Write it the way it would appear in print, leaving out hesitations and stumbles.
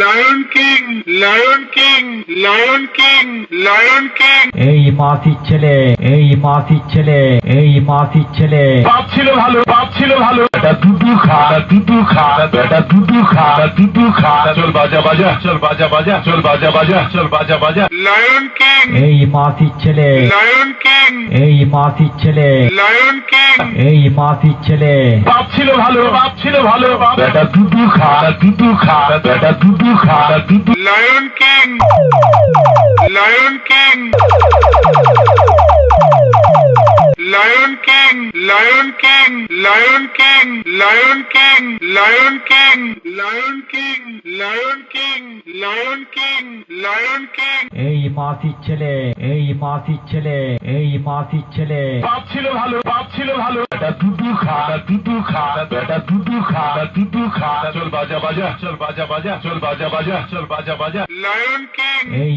Lion king, lion king, lion king, lion king. এই মাসির ছেলে, এই মাসির ছেলে, এই মাসির ছেলে। বাপ ছিল ভালো, বাপ ছিল ভালো। বেটা দুধু খা, দুধু খা, বেটা দুধু খা, দুধু খা। চল বাজা বাজা, চল বাজা বাজা, চল বাজা বাজা, চল বাজা বাজা। লায়ন কিং, এই মাসির ছেলে, লায়ন কিং, এই মাসির ছেলে, লায়ন কিং। এই মাসির ছেলে। বাপ ছিল ভালো, বাপ ছিল ভালো। বেটা দুধু খা, দুধু খা, বেটা দুধু খা, দুধু। Lion king, lion king, lion king, lion king, lion king, lion king, lion king, lion king, lion king, lion king, lion king. এই মাসির ছেলে, এই মাসির ছেলে, এই মাসির ছেলে। বাপ ছিল ভালো, বাপ ছিল ভালো। বেটা দুধু খা, দুধু খা, বেটা দুধু খা, দুধু খা। চল বাজা বাজা, চল বাজা বাজা, চল বাজা বাজা, চল বাজা বাজা। Lion king. এই